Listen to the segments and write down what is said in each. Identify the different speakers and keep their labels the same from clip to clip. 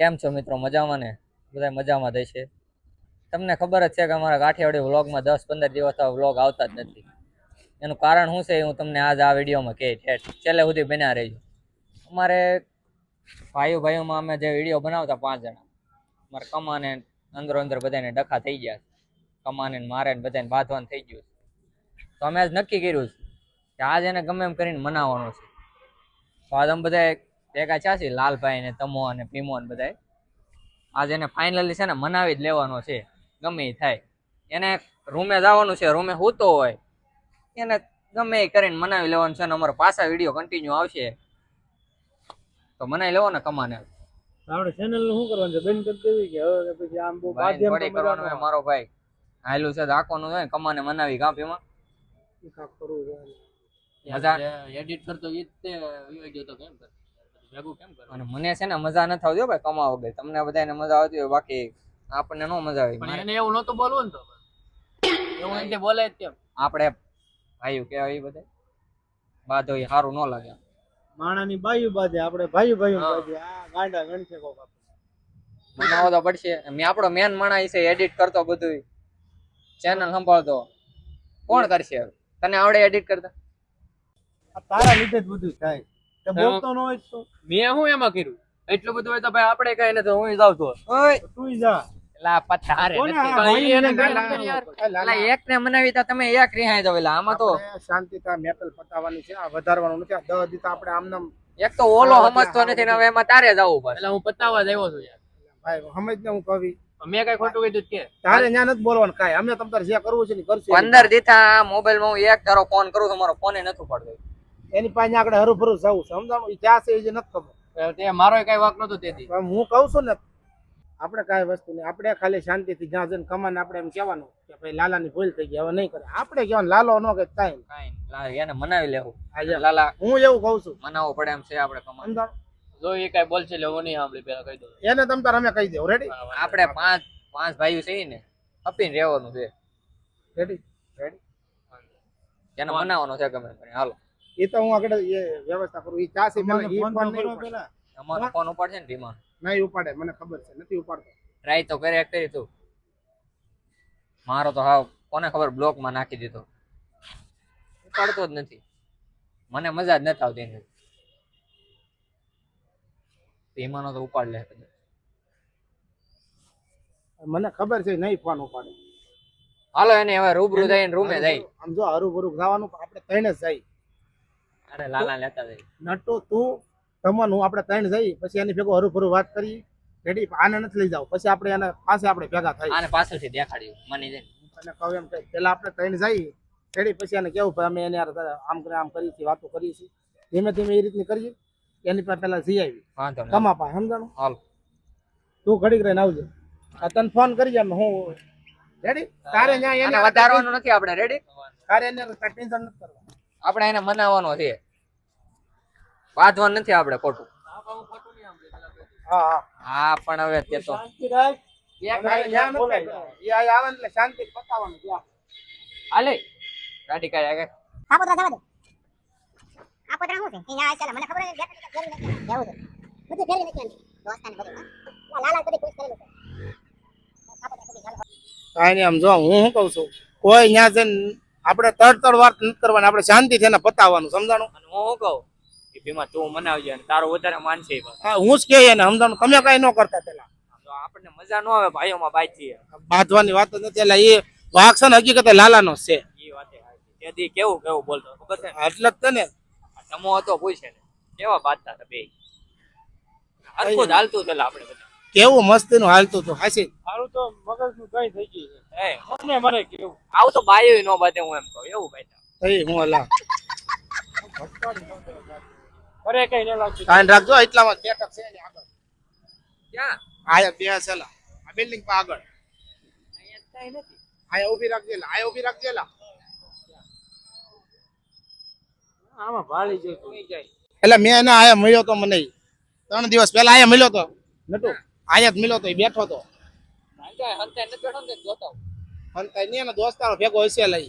Speaker 1: કેમ છો મિત્રો? મજામાં ને? બધા મજામાં જ છે. તમને ખબર જ છે કે અમારા કાઠિયાવાડી વ્લોગમાં 10-15 દિવસ વ્લોગ આવતા જ નથી. એનું કારણ શું છે હું તમને આજ આ વિડીયોમાં કહી છેલ્લે સુધી બન્યા રહેજો. અમારે ભાઈઓમાં અમે જે વિડીયો બનાવતા 5 જણા, અમારે કમાને અંદરો અંદર બધાને ડખા થઈ ગયા. કમાને મારે ને બધાને બાંધવાનું થઈ ગયું. તો અમે આજ નક્કી કર્યું કે આજ એને ગમે એમ કરીને મનાવવાનો છે. તો આજ અમે બધા ભેગા છે, લાલભાઈ ને તમો અને ભીમો ને બધા આજ એને ફાઇનલી છે ને મનાવી જ લેવાનો છે. ગમે એ થાય એને રૂમે જવાનું છે, રૂમે સૂતો હોય એને ગમે એ કરીને મનાવી લેવાનું છે. અને અમારો પાછા વિડીયો કન્ટિન્યુ આવશે તો મનાવી લેવો ને કમાને.
Speaker 2: આપણે ચેનલ નું શું કરવાનું છે? બંધ કરી દેવી કે હવે પછી આમ બહુ માધ્યમ
Speaker 1: થોડી કરવાનું હોય મારો ભાઈ. હાલું છે રાખવાનું હોય કમાને મનાવી કાપીમાં
Speaker 2: કાપ કરવું છે.
Speaker 1: મજા
Speaker 2: એડિટ કરતો ઈ તે વિડિયો તો કેમ કર ભેગું કેમ કર?
Speaker 1: અને મને છે ને મજા ન આવતી ભાઈ કમા વગર. તમને બધાને મજા આવતી હોય, બાકી આપણને નો મજા આવે.
Speaker 2: પણ એને એવું નહોતું બોલવું ને તો એવું એને બોલે જ કેમ?
Speaker 1: આપણે ભાઈઓ કહેવાય એ બધા બાધો એ સારું ન લાગે.
Speaker 2: માણાની બાયું બાજે આપણે ભાઈ બાજે આ ગાંડા ગણશે કોક
Speaker 1: બનાવો તો પડશે. મેં આપણો મેન માણા છે એડિટ કરતો, બધું ચેનલ સંભાળતો. કોણ કરશે? તને આવડે એડિટ કરતા?
Speaker 2: તારા લીધે જ બધું થાય. તે બોલતો ન હોય તો
Speaker 1: મેં હું એમાં કર્યું? એટલું બધું હોય તો ભાઈ આપણે કઈ નથી. હું જાવ તો ઓય
Speaker 2: તું જા
Speaker 1: એલા પથારે નથી. એલા એક ને મનાવી તા તમે એક રિહાઈ દો. એલા આમાં તો
Speaker 2: શાંતિતા મેટલ પતાવવાની છે. આ વધારવાનું નથી. આ 10 દીતા આપણે આમનામ
Speaker 1: એક તો ઓલો સમજતો નથી ને હવે એમાં તારે જવું પડે.
Speaker 2: એટલે હું પતાવવા જ આવ્યો છું યાર. ભાઈ સમજ ને હું કવિ મેં કઈ ખોટું કીધું કે તારે ન્યા નથી બોલવાનું કાઈ. અમે તમ તારે જે કરવું છે ને કરશું.
Speaker 1: 15 દીથા મોબાઈલ માં હું એક ધારો ફોન કરું તો મારો ફોન નથી પડતો.
Speaker 2: એની પાસે આગળ હરું જવું છે. સમજાણું? ઈ ક્યાં છે એ જે નથી ખબર. તે મારો કઈ વાક નતો તેથી હું કહું છું ને આપણે કાંઈ વસ્તુ નહીં. આપણે ખાલી શાંતિથી જ્યાં જઈને કમાને આપણે એમ કહેવાનું કે ભાઈ લાલાની ભૂલ થઈ ગઈ, હવે નહીં કરે. આપણે કહેવાનું લાલો ન કે કાંઈ
Speaker 1: એને મનાવી લેવું.
Speaker 2: લાલા હું એવું કહું છું
Speaker 1: મનાવવું પડે એમ છે આપણે કમા.
Speaker 2: સમજાણું?
Speaker 1: જો એ કઈ બોલશે એટલે હું નહીં સાંભળી, પેલા કહી દઉં.
Speaker 2: એને તમ તાર અમે કહી દેવું. રેડી?
Speaker 1: આપણે પાંચ ભાઈઓ છે ને અપીને રહેવાનું છે.
Speaker 2: રેડી?
Speaker 1: એને મનાવવાનો છે ગમે કરીને. હાલો
Speaker 2: એ તો હું આગળ એ વ્યવસ્થા કરું. એ ચાસી પેલા ઈ ફોન નહીં પેલા
Speaker 1: અમારો ફોન ઉપાડશે ને ધીમા?
Speaker 2: નહીં ઉપાડે, મને ખબર છે. નથી ઉપાડતો.
Speaker 1: ટ્રાય તો કરી તું. મારો તો હાવ કોને ખબર બ્લોકમાં નાખી દીધો. ઉપાડતો જ નથી. મને મજા જ નથી આવતી. ધીમાનો તો ઉપાડ લે.
Speaker 2: મને ખબર છે નહીં ફોન ઉપાડે.
Speaker 1: હાલો એને હવે રૂબરૂ જઈને રૂમે જાય.
Speaker 2: આમ જો હરુભરું જવાનું આપણે ત્રણ જ જાય.
Speaker 1: અરે લાલા લેતા જાય.
Speaker 2: નટુ તું તમન હું આપણે ત્રણ જઈ પછી એની ભેગો હરુભરું વાત કરી. રેડી? આને નથી લઈ જાવ. પછી આપણે એને પાસે આપણે ભેગા થઈ.
Speaker 1: આને પાછળથી દેખાડ્યું મને દે.
Speaker 2: અને કહું એમ કે પેલા આપણે ત્રણ જઈ. રેડી? પછી એને કેવું ભાઈ અમે એને આમ કરે આમ કરી છે, વાતો કરી છે. ધીમે ધીમે એ રીતની કરીએ. એની પાસે પેલા જઈ આવી કમા પાસે. સમજાણું?
Speaker 1: હાલ
Speaker 2: તું ઘડીક રહીને આવજે. તને ફોન કરી એમ હું. રેડી? તારે એને
Speaker 1: વધારવાનું નથી આપણે. રેડી?
Speaker 2: તારે એને ટેન્શન નથી કરવાનું.
Speaker 1: આપણે એને મનાવવાનો છે, બાંધવાનું નથી આપણે ખોટું.
Speaker 2: હા
Speaker 1: હા પણ હવે તે તો
Speaker 2: શાંતિ રાખ. આવે એટલે શાંતિ પતાવવાનું.
Speaker 1: હાલે ગાડી કાઢી આગળ.
Speaker 3: આપોતરા જવા દે. આપોતરા શું છે? અહીંયા ચાલે મને ખબર છે કે ફેરવી નથી જવું છે. બધું ફેરવી નથી આની દોસ્તાને બધું. લાલા બધી ખુશ કરેલું છે. આપોતરા કદી ચાલો.
Speaker 2: કાઈ નહીં. આમ જો હું શું કહું છું, કોઈ ત્યાં જઈને આપણે તડ વાત નથી કરવાની. આપણે શાંતિથી એને પતાવવાનું. સમજાણું?
Speaker 1: અને હું શું કહું કે ભીમા તું મનાવજે અને તારો વધારે માનશે.
Speaker 2: હા હું જ કે એને. સમજાણું? તમે કઈ ન કરતા પેલા.
Speaker 1: આપણને મજા ન આવે ભાઈઓમાં બાઈથી
Speaker 2: બાંધવાની વાત જ નથી. એટલે એ વાઘ છે ને હકીકતે લાલાનો છે.
Speaker 1: એ વાતે તેથી કેવું બોલતો ખબર છે?
Speaker 2: એટલે જ તને
Speaker 1: તમો હતો પૂછે ને કેવા બાંધતા હતા બે. હરખું જ હાલતું છે આપણે બધા.
Speaker 2: કેવું મસ્તીનું હાલતું હતું. હાસી
Speaker 4: મારું તો મગજનું કઈ થઈ ગયું
Speaker 1: હે
Speaker 4: છે મને મારે કેવું
Speaker 1: આવું તો બાયો નો બાંધે. હું એમ કહું એવું બાંધતા.
Speaker 2: થઈ હું અલા
Speaker 4: અરે કઈ ન લાગતું.
Speaker 2: કાન રાખજો. એટલામાં બેઠક છે ને આગળ.
Speaker 1: ક્યાં?
Speaker 2: આયા બે છેલા આ બિલ્ડિંગ પર આગળ.
Speaker 1: અહીંયા કઈ નથી.
Speaker 2: આયા ઊભી રાખજે. આયા ઊભી રાખજે.
Speaker 4: આમાં ભાળી જતું
Speaker 2: એટલે મેં એને આયા મળ્યો તો મને 3 દિવસ પહેલા આયા મળ્યો તો. નટુ આયા જ મળ્યો તો. એ બેઠો તો. હંતાઈ ની એના દોસ્તારો ભેગો હશે લઈ.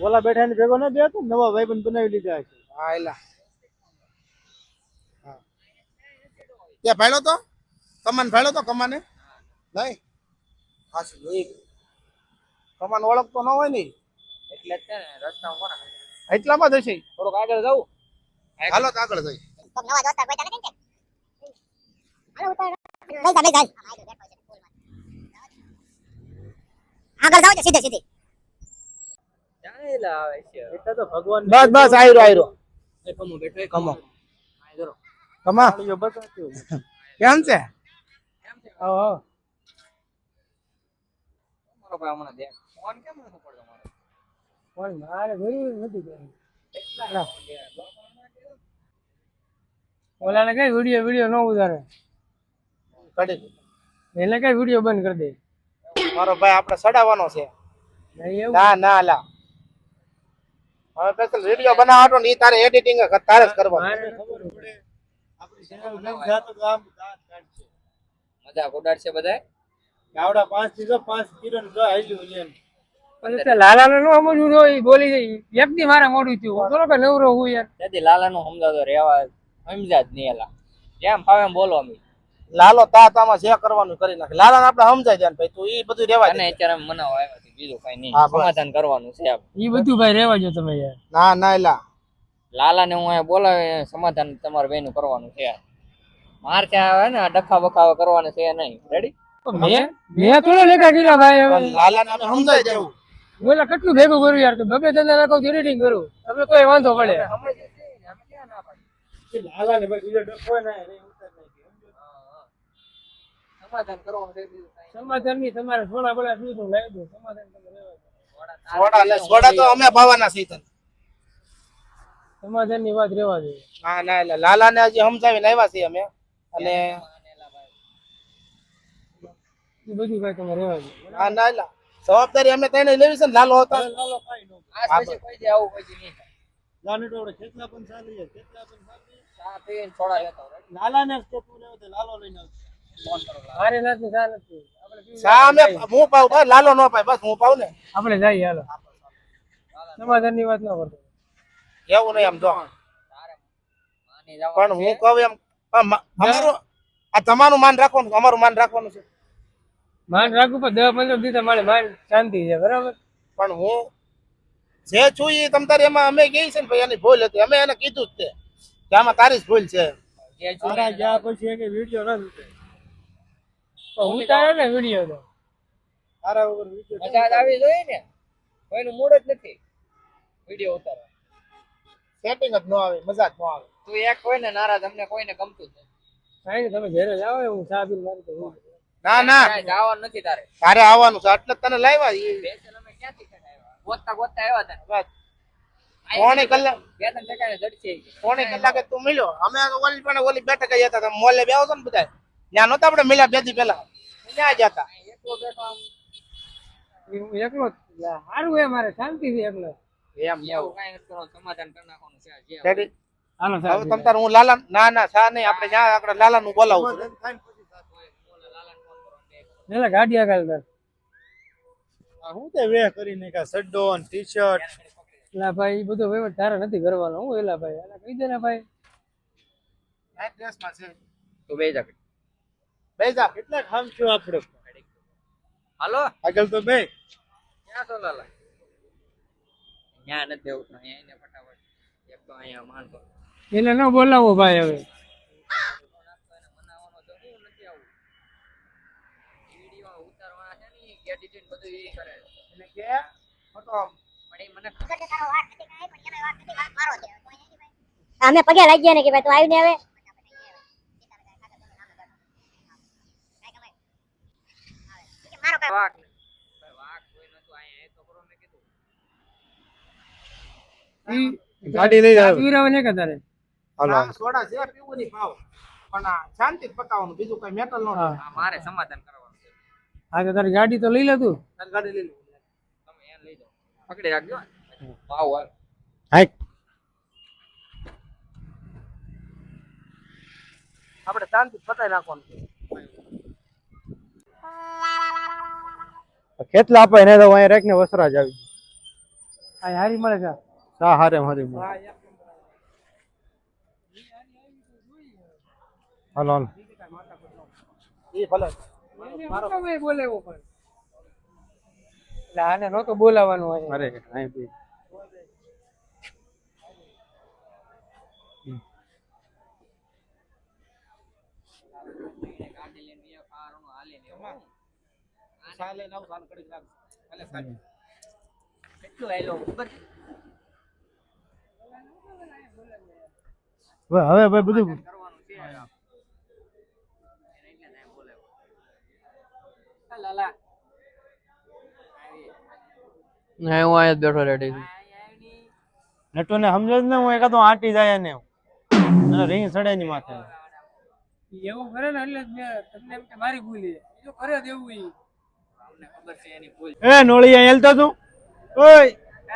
Speaker 4: ઓલા બેઠા ને ભેગો ન બેઠો. નવા ભાઈબંધ બનાવી લીધા છે.
Speaker 2: હા એલા. હા ત્યાં ભાઈલો તો કમાન ભાડ્યો તો કમાને નહીં હાસી એ કમાન ઓળખતો ન હોય ને
Speaker 1: એટલે જ છે ને રસ્તામાં કોણ
Speaker 2: એટલામાં જ હશે
Speaker 1: થોડુંક આગળ જવું
Speaker 2: હાલો તો આગળ જઈ
Speaker 3: તો નવા દોસ્તાર કોઈ તને કેમ હાલો ઉતાર લઈ જા આગળ જાવ સીધે સીધે
Speaker 1: ચાલે આવે છે
Speaker 4: એટલે તો ભગવાન
Speaker 2: બસ બસ આયરો
Speaker 1: એ કમો બેઠો
Speaker 2: કમો
Speaker 1: આ જરો
Speaker 2: કમા
Speaker 4: બતાવ્યું
Speaker 2: કેમ છે
Speaker 4: હા
Speaker 1: મારો ભાઈ હમણાં દેખ ફોન કેમ નથી પડતો મારો
Speaker 4: પણ મારે જરૂર નથી કઈ ઓલાને કઈ વિડીયો ન ઉતારે
Speaker 2: કડી
Speaker 4: એને કઈ વિડીયો બંધ કરી દે
Speaker 2: મારો ભાઈ આપણે સડાવવાનો છે
Speaker 4: નહીં એવું
Speaker 2: ના ના લા હવે સ્પેશિયલ વિડિયો બનાવવાનો ની તારે એડિટિંગ તારે જ કરવાનું
Speaker 4: મારે ખબર પડે આપણી ચેનલ બેન જાતો તો આમ દાંત કાઢશે
Speaker 1: મજાક ઉડાડશે બધાય
Speaker 4: ગાવડા 5 થી 5 કિરણ જો આલ્યું લે પણ તે લાલાને નો સમજવું હોય બોલી જાય વ્યક્તિ મારે મોડું થયું હું થોડો કે નવરો હું યાર
Speaker 1: તેથી લાલાનું સમજાતો રેવા સમજા જ નહીં એલા જેમ ફાવે એમ બોલો અમે
Speaker 2: લાલો તામાં જે કરવાનું કરી નાખે લાલાને આપણે સમજાય જાય ભાઈ તું ઈ બધું રેવા
Speaker 1: અને
Speaker 2: દે
Speaker 1: અત્યારે અમે મનાવવા આવ્યા છે બીજું કઈ નહીં
Speaker 2: હા, બસ.
Speaker 1: સમાધાન કરવાનું છે આપણે.
Speaker 4: ઈ બધું ભાઈ રહેવા જો તમે યાર
Speaker 2: ના ના એલા
Speaker 1: લાલાને હું અહીંયા બોલાવે સમાધાન તમારે બેનું કરવાનું છે માર ત્યાં આવે ને આ ડખા બખાવા કરવાનું છે નહીં રેડી
Speaker 4: મેં થોડો લેખા કીધા ભાઈ હવે
Speaker 2: લાલાને આપણે સમજાય દેવું
Speaker 4: બોલા કેટલું ભેગું કરું યાર તો બબે ધંધા રાખો એડિટિંગ કરું તમે કોઈ વાંધો પડે લાલાને ભાઈ બીજો ડખો ના
Speaker 1: સમાધાન કરવાનું છે બીજું કાંઈ
Speaker 4: સમાધાન ની તમારે થોડા બોલા શું તો લઈ દો સમાધાન તમે રહેવા દો.
Speaker 2: સોડા લે સોડા તો અમે ભાવાના છીએ તને
Speaker 4: સમાધાન ની વાત રહેવા દે
Speaker 2: હા ના એટલે લાલાને હજી સમજાવીને આવ્યા છીએ અમે અને
Speaker 4: એ બધું ભાઈ તમે રહેવા દો
Speaker 2: હા ના એલા જવાબદારી અમે તેને લેવી છે ને લાલો હતા
Speaker 4: લાલો કાઈ નો
Speaker 1: આ પછી કોઈ દી આવું પછી નહીં થાય.
Speaker 4: જાને તો કેટલા પણ ચાલી જાય કેટલા પણ ચાલી
Speaker 1: ચા પીને છોડા લેતા હોય, right?
Speaker 4: લાલાને જ તું લેવો તો લાલો લઈને આવશે
Speaker 1: ફોન કરો લાલા.
Speaker 4: મારે નથી સા નથી આપણે પીવું
Speaker 2: સા અમે હું પાવ ભાઈ લાલો નો પાય બસ હું પાવ ને
Speaker 4: આપણે જઈએ હાલો સમાધાન ની વાત ન કરતો
Speaker 2: એવું નહીં આમ જો
Speaker 1: તારે માની જવાનું
Speaker 2: પણ
Speaker 1: છે.
Speaker 2: હું કહું એમ અમારું આ તમારું માન રાખવાનું અમારું માન રાખવાનું છે
Speaker 4: માન રાખું પણ 10-15 દિવસ મારે માન શાંતિ છે બરાબર
Speaker 2: પણ હું જે છું એ તમ તારે એમાં અમે કહી છે ને ભાઈ એની ભૂલ હતી અમે એને કીધું જ છે કે આમાં તારી જ ભૂલ છે
Speaker 1: જે જોઈએ
Speaker 4: તારા
Speaker 1: ને
Speaker 4: ગયા પછી કે વિડિયો ન ઉતારે તો ઉતારે ને વિડિયો તો તારા વગર વિડિયો
Speaker 1: મજા જ આવી જોઈએ ને કોઈનું મૂડ જ નથી વિડીયો ઉતારવા
Speaker 2: સેટિંગ જ ન આવે મજા જ ન આવે
Speaker 1: તું એક હોય ને નારાજ અમને કોઈને ગમતું જ નથી
Speaker 4: કાઈ તમે ઘરે જાવ હું ચા પીને મારી તો હું
Speaker 2: ના ના
Speaker 1: ક્યાંય જવાનું નથી તારે
Speaker 2: તારે આવવાનું છે એટલે જ તને લાવ્યા ઈ
Speaker 1: સ્પેશિયલ અમે ક્યાંથી આવ્યા ગોતતા ગોતતા આવ્યા તને
Speaker 2: બસ. પોણી કલાક
Speaker 1: બે ત્રણ ટકાને જડશે
Speaker 2: પોણી કલાકે તું મળ્યો અમે તો ઓલી પણ ઓલી બેઠક ગયા હતા મોલે બેહો છો ને બધા ત્યાં નહોતા આપણે મળ્યા બે દી પહેલા ત્યાં જ હતા
Speaker 1: એકલો બેઠો આમ
Speaker 4: હું એકલો સારું હે મારે શાંતિ થી એકલો
Speaker 2: એમ
Speaker 1: એવું કાંઈ નથી કરવાનું, સમાધાન કરી નાખવાનું છે જે હોય.
Speaker 2: રેડી
Speaker 4: હાલો
Speaker 2: હવે તમ તાર હું લાલા ના ના સા નહીં આપણે ત્યાં આપણે લાલા નું બોલાવું છું
Speaker 4: એટલે ગાડી આગળ કર
Speaker 5: હું તે વે કરી નાખ્યા સડ્ડો ને ટી-શર્ટ
Speaker 4: એલા ભાઈ ઈ બધો વહીવટ તારે નથી કરવાનો હું એલા ભાઈ એલા કહી દે ને ભાઈ
Speaker 2: નાઈટ ડ્રેસમાં છે
Speaker 1: તું બે જા
Speaker 2: બેસી જા
Speaker 5: કેટલા ખામ છો આપણે
Speaker 1: હાલો
Speaker 5: આગળ તો બે
Speaker 1: ક્યાં છો લાલા ત્યાં નથી દેવું તો અહીંયા એને ફટાફટ એક તો અહીંયા માનતો
Speaker 4: એને ન બોલાવો ભાઈ હવે
Speaker 1: મનાવવાનો તો હું નથી આવું વિડીયો ઉતારવાના છે ને એડિટિંગ બધું એ કરે
Speaker 2: એટલે કે ફોટો
Speaker 1: પણ એ મને
Speaker 3: ખબર છે તારો વાત નથી કાંઈ પણ એનો વાત નથી વાત મારો છે અમે પગે લાગી ગયા ને કે ભાઈ તું આવીને હવે મારો કઈ
Speaker 1: વાક ને ભાઈ વાક કોઈ નતું અહીંયા એ તો કરો મેં કીધું
Speaker 5: ગાડી લઈ જાવ
Speaker 4: વીરાવ ને કે તારે
Speaker 5: હાલો
Speaker 2: આ સોડા છે પીવું નહીં ભાવ પણ આ શાંતિ પકાવવાનું બીજું કઈ મેટલ નો
Speaker 4: હા
Speaker 1: આ મારે સમાધાન કરવાનું છે
Speaker 4: હા તો તારી ગાડી તો લઈ લે તું
Speaker 2: તારી ગાડી લઈ લે
Speaker 1: તમે એને લઈ જાઓ પકડી રાખજો ભાવ આવે
Speaker 5: હાઈક
Speaker 2: આપણે શાંતિ પતાઈ નાખવાનું છે
Speaker 5: કેટલા અપાય ને તો અહીંયા રેક ને વસરાજ આવી
Speaker 4: આ હારી મળે છે
Speaker 5: સા હારે હારે હાલો હાલો
Speaker 2: એ ભલે
Speaker 4: મારો ભાઈ બોલે એવો પણ એટલે આને નહોતો બોલાવાનું હોય
Speaker 5: અરે અહીં બી
Speaker 2: સાલે નાવ સાલ કરી નાખ એટલે સાલે
Speaker 1: કેટલું આયલો ખબર છે?
Speaker 5: હવે ભાઈ બધું
Speaker 1: કરવાનું છે એને એટલે જ બોલાવ્યો. ચાલ લાલા
Speaker 6: નહીં હું અહીંયા જ બેઠો રેડી
Speaker 5: નટુ ને સમજો જ ને હું એકાદો આંટી જાય ને અને રીંગ સડે ની માથે
Speaker 4: એવું કરે ને એટલે જ મેં તમને એમ કે મારી ભૂલ છે બીજું કરે દેવું ઈ
Speaker 1: અમને ખબર છે એની ભૂલ.
Speaker 5: એ નોળિયા હેલતો તું ઓય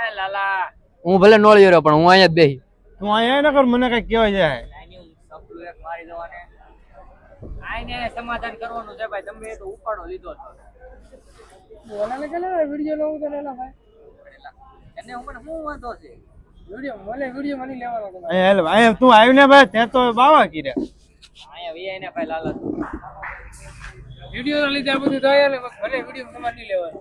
Speaker 1: એ લાલા
Speaker 6: હું ભલે નોળી રહ્યો પણ હું અહીંયા જ બેહી
Speaker 5: તું અહીંયા ન કર મને કઈ કહેવાય જાય
Speaker 1: આની સપલું એક મારી દવાને આઈને સમાધાન કરવાનું છે ભાઈ. તમે એ તો ઉપાડો લીધો હતો
Speaker 4: બોલાને કે વિડીયો લઉં તો લેલા ભાઈ
Speaker 1: એને હું મને શું વાંધો છે?
Speaker 4: વિડીયો મને લેવાનો હતો
Speaker 5: અહીંયા હેલ અહીંયા તું આવ્યું ને ભાઈ તે તો બાવા કીધા
Speaker 1: અહીંયા વીઆઈને ભાઈ લાલા
Speaker 4: વિડીયો લીધે આ બધું થાય ને ભલે વિડીયો તમારે નહીં લેવાનો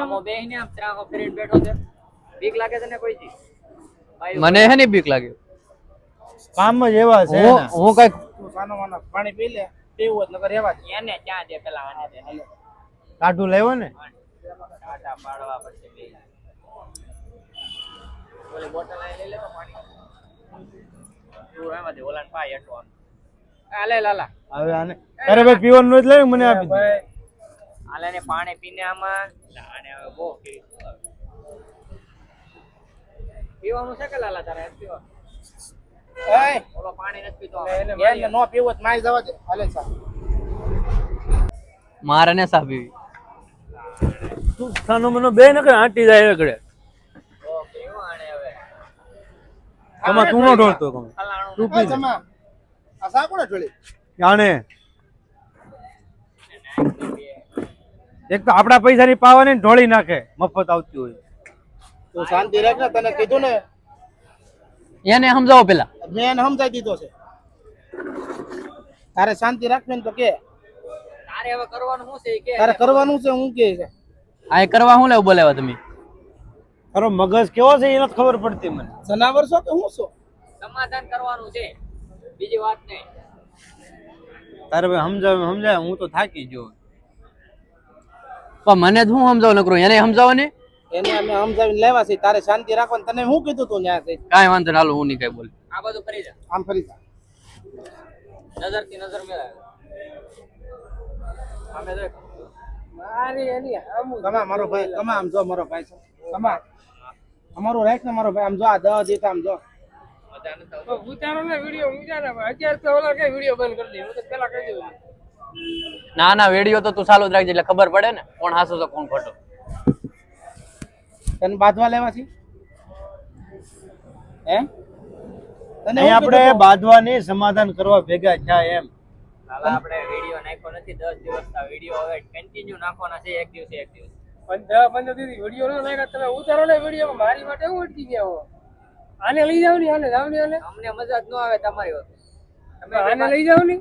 Speaker 1: આમો બેહીને આમ ત્રાહો ફેરીને બેઠો છે. બીક લાગે તને કોઈ દી?
Speaker 6: મને હે ની બીક લાગે
Speaker 5: કામ જ એવા છે ને.
Speaker 6: હું કઈક
Speaker 2: તું સાનો માનો પાણી પી લે પીવું જ નકર રહેવા દે.
Speaker 1: એને ક્યાં દે પેલા આને દે ને.
Speaker 5: કાઢું લેવો ને
Speaker 1: ટાટા પાડવા પડશે બે. ઓલી બોટલ આઈ લઈ લેવા પાણી. તું એમાં દે ઓલાને પાય એટો. આલે લાલા
Speaker 5: હવે આને અરે ભાઈ પીવાનું ન જ લે મને આપી દે
Speaker 4: ભાઈ
Speaker 1: આલે ને પાણી પીને આમાં આને હવે બહુ પી પીવાનું છે કે લાલા તારે એમ પીવા?
Speaker 2: એય
Speaker 1: ઓલો પાણી નથી પીતો.
Speaker 2: એને નો પીવું તો માઈ જવા દે હાલે સા
Speaker 6: મારે ને સાપી
Speaker 5: તું સાનો મનો બે ન કર આંટી જાય એકડે
Speaker 1: ઓ પીવું આને હવે.
Speaker 5: કમા તું નો ઢોળતો કમા
Speaker 1: ફલાણું
Speaker 5: તું પી લે.
Speaker 2: જમા આ સા કોને ઢોળી
Speaker 5: આને એક તો આપડા પૈસાની પાવાની ને ઢોળી નાખે મફત આવતી હોય
Speaker 2: તું શાંતિ રાખ ને તને કીધું ને
Speaker 6: એને સમજાવો પેલા
Speaker 2: મેં એને સમજાઈ દીધો છે તારે શાંતિ રાખવી ને તો કે
Speaker 1: તારે હવે કરવાનું શું છે ઈ કે.
Speaker 2: તારે કરવાનું છે હું કે છે
Speaker 6: આ કરવા શું લેવું બોલાવ્યા તમે
Speaker 5: તારો મગજ કેવો છે એ નથી ખબર પડતી મને
Speaker 2: જનાવર છો કે હું છો
Speaker 1: સમાધાન કરવાનું છે બીજી વાત નહીં.
Speaker 5: તારે ભાઈ સમજાય હું તો થાકી ગયો
Speaker 6: પણ મને જ હું સમજાવ નકરો એને સમજાવો ને
Speaker 2: એને અમે સમજાવીને લેવા છે તારે શાંતિ રાખવાની તને હું કીધું તું ન્યા છે
Speaker 6: કાંઈ વાંધો ના હાલો હું નહીં કઈ બોલ
Speaker 1: આ બધું કરી જા.
Speaker 2: આમ ફરી જા
Speaker 1: નજર થી નજર મેળવે. અમે તો
Speaker 4: મારી એની આમ
Speaker 2: કમા મારો ભાઈ કમા આમ જો મારો ભાઈ છે કમા અમારું રાખ ને મારો ભાઈ આમ જો આ દવા દેતા આમ જો
Speaker 1: મજા નથી આવતી.
Speaker 4: ઉતારો ને વિડીયો ઉતારે અત્યારે તો ઓલા કઈ વિડીયો બંધ કરી દે હું તો પેલા કહી દઉં
Speaker 6: ના ના વિડીયો તો તું ચાલુ જ રાખજે એટલે ખબર પડે ને કોણ હાસુ છે કોણ ખોટો
Speaker 2: તને બાંધવા લેવા છે હે તને
Speaker 5: અહીં આપણે બાંધવાની સમાધાન કરવા ભેગા થયા એમ
Speaker 1: લાલા આપણે વિડીયો નાખ્યો નથી 10 દિવસ ના વિડીયો હવે કન્ટિન્યુ નાખવાના છે એક દિવસે એક દિવસ.
Speaker 4: 15 દી વિડીયો ન નાખ્યા તમે ઉતારો ને વિડીયો મારી માટે હું અટકી ગયા હો આને લઈ જાવ ને આને જાવ ને આને
Speaker 1: અમને મજા જ ન આવે તમારી વાત. તમે
Speaker 4: આને લઈ જાવ ને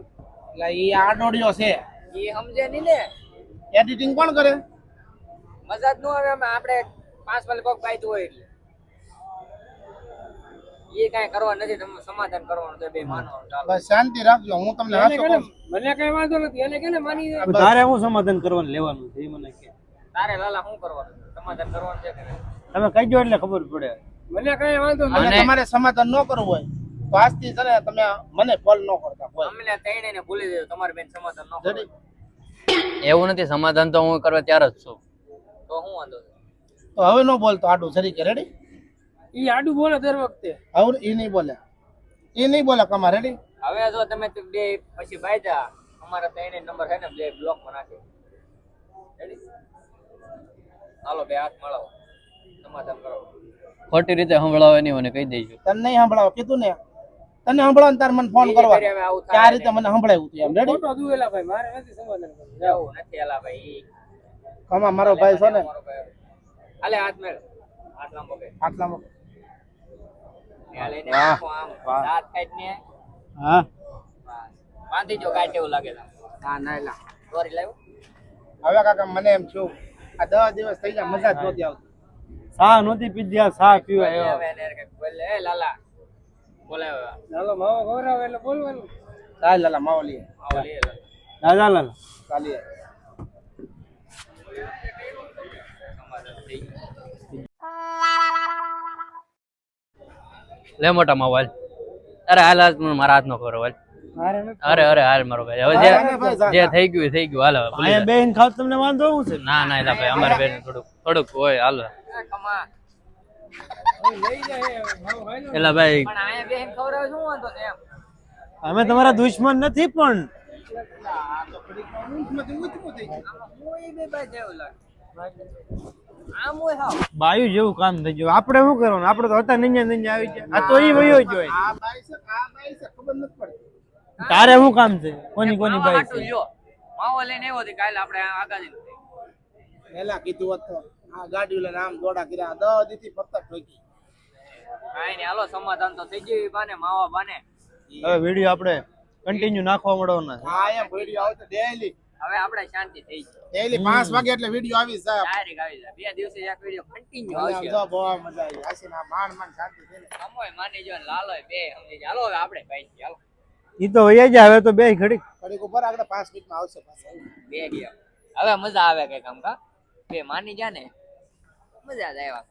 Speaker 2: એટલે ઈ આ દોડ્યો છે
Speaker 1: ઈ સમજે નહીં ને.
Speaker 2: એડિટિંગ કોણ કરે
Speaker 1: મજા જ ન આવે. અમે આપણે 5 વાલે કોક બાઈતું હોય એટલે એ કાંઈ કરવા નથી. તમે સમાધાન કરવાનું છે બે માનવાનું ચાલો.
Speaker 2: બસ શાંતિ રાખજો હું તમને
Speaker 4: એને
Speaker 2: હાચું
Speaker 4: કે
Speaker 2: કહું છું.
Speaker 4: મને કઈ વાંધો નથી એને કે માની જાય
Speaker 5: તારે હું સમાધાન કરવાનું લેવાનું છે એ મને કે
Speaker 1: તારે લાલા શું કરવાનું છે? સમાધાન કરવાનું છે કે નહીં?
Speaker 5: તમે કહીજો એટલે ખબર પડે
Speaker 4: મને કઈ વાંધો
Speaker 2: અને
Speaker 4: નથી
Speaker 2: તમારે સમાધાન ન કરવું હોય તો આજથી છે ને તમે મને ફોન ન કરતા કોઈ
Speaker 1: અમને ત્રણેયને ભૂલી દેજો. તમારી બેન સમાધાન ન કરે
Speaker 2: જડી
Speaker 6: એવું નથી સમાધાન તો હું કરવા તૈયાર જ છું
Speaker 1: તો શું વાંધો છે?
Speaker 2: તો હવે ન બોલતો આડું સરીકે રેડી
Speaker 4: ઈ આડું બોલે દર વખતે
Speaker 2: હવે ઈ નહીં બોલે ઈ નહીં બોલે કમા રેડી
Speaker 1: હવે જો તમે બે પછી બાયજા અમારા ત્રણેય નંબર છે ને બે બ્લોક માં નાખી. રેડી? હાલો બે હાથ મળાવો સમાધાન કરો.
Speaker 6: ખોટી રીતે સંભળાવે નહીં મને કહી દઈશું
Speaker 2: તને નહીં સંભળાવો કીધું ને તને સંભળાવ ને તાર મને ફોન કરવા
Speaker 1: હવે આવું
Speaker 2: કે આ રીતે મને સંભળાવ્યું તું એમ રેડી
Speaker 4: ફોટો દુવેલા ભાઈ મારે નથી સમાધાન કરવું
Speaker 1: એવું નથી હાલા ભાઈ.
Speaker 2: કમા મારો ભાઈ છો ને
Speaker 1: મારો ભાઈ. હાલે હાથ મેળ. હાથ લાંબો બે.
Speaker 2: આટલામાં
Speaker 1: ત્યાં લઈને
Speaker 5: વાહ,
Speaker 1: આખો આમ
Speaker 5: વાહ.
Speaker 1: દાંત કાઢીને
Speaker 5: હા
Speaker 1: બસ. બાંધી જો કાંઈ એવું લાગે
Speaker 2: ના ના એલા
Speaker 1: દોરી લાવ્યો
Speaker 2: હવે કાકા મને એમ થયું આ 10 દિવસ થઈ ગયા મજા જ નહોતી આવતી
Speaker 5: સા નહોતી પીધી આ સા પીવા આવ્યો
Speaker 1: હવે એને કંઈક બોલે એ લાલા બોલાવ્યો
Speaker 4: ચાલો માવો ખવડાવે એટલે બોલવાનું.
Speaker 2: ચાલ લાલા માવો લઈએ
Speaker 1: આવો લઈએ લે.
Speaker 5: દાદા લાલ
Speaker 2: ચાલીએ
Speaker 1: સમાધાન થઈ ગયું.
Speaker 6: લે મોટા મોબાઈલ અરે હાલ હાલ મારા હાથ નો ખબર હાલ
Speaker 4: મારે નથી.
Speaker 6: અરે અરે હાલ મારો ભાઈ હવે જે થઈ ગયું એ થઈ ગયું હાલ હવે ભૂલી
Speaker 5: અહીંયા
Speaker 6: જા.
Speaker 5: બેન ખાવ તમને વાંધો શું છે
Speaker 6: ના ના એલા ભાઈ અમારે બેન થોડુંક હોય હાલ
Speaker 1: એ કમા
Speaker 4: લઈ જાય માવો ખાઈ લો.
Speaker 6: એલા ભાઈ
Speaker 1: પણ અહીંયા બેન ખવડાવે શું વાંધો છે એમ
Speaker 5: અમે તમારા દુશ્મન નથી પણ
Speaker 1: હું બે બાય જેવું લાગે આમ હોય હાવ
Speaker 5: બાયુ જેવું કામ થઈ ગયું આપણે શું કરવાનું આપણે તો હતા નંજા આવી ગયા આ તો ઈ વયો જ હોય
Speaker 2: આ બાઈ છે ખબર નથી પડતી
Speaker 5: તારે શું કામ છે કોની કોની
Speaker 1: માવા
Speaker 5: બાઈ
Speaker 1: હાટું
Speaker 5: છે
Speaker 1: લ્યો માવો લઈને આવ્યો હતી કાલે આપણે આગાદી
Speaker 2: પેલા કીધું હોત તો આ ગાડી લઈને આમ દોડા કર્યા 10 દીથી પત્તા ઠોકી
Speaker 1: કાંઈ નહીં હાલો સમાધાન તો થઈ ગયું ઈ બાને માવા બાને
Speaker 5: હવે વિડીયો આપણે કન્ટિન્યુ નાખવા મળવાના છે
Speaker 2: હા એમ વિડિયો આવે તો ડેઈલી
Speaker 1: હવે આપણે શાંતિ થઈ ગઈ
Speaker 2: ડેઈલી 5 વાગે એટલે વિડિયો આવી સાહેબ
Speaker 1: ડાયરેક્ટ આવી જાય બે દિવસે એક વિડિયો કન્ટિન્યુ
Speaker 2: હવે
Speaker 1: આવશે
Speaker 2: જો બહુ મજા આવી આશી ના માન શાંતિ થઈને
Speaker 1: અમોય માની જો ને લાલોય બે સમજી જાય. હાલો હવે આપણે ભાઈ હાલો
Speaker 5: ઈ તો વૈયા જાય હવે તો બે ઘડી
Speaker 2: ઘડીક ઉપર આગળ 5 મિનિટમાં આવશે પાછા
Speaker 1: બે ગયા હવે મજા આવે કઈ કામ કા બે માની જા ને મજા જ આવ્યા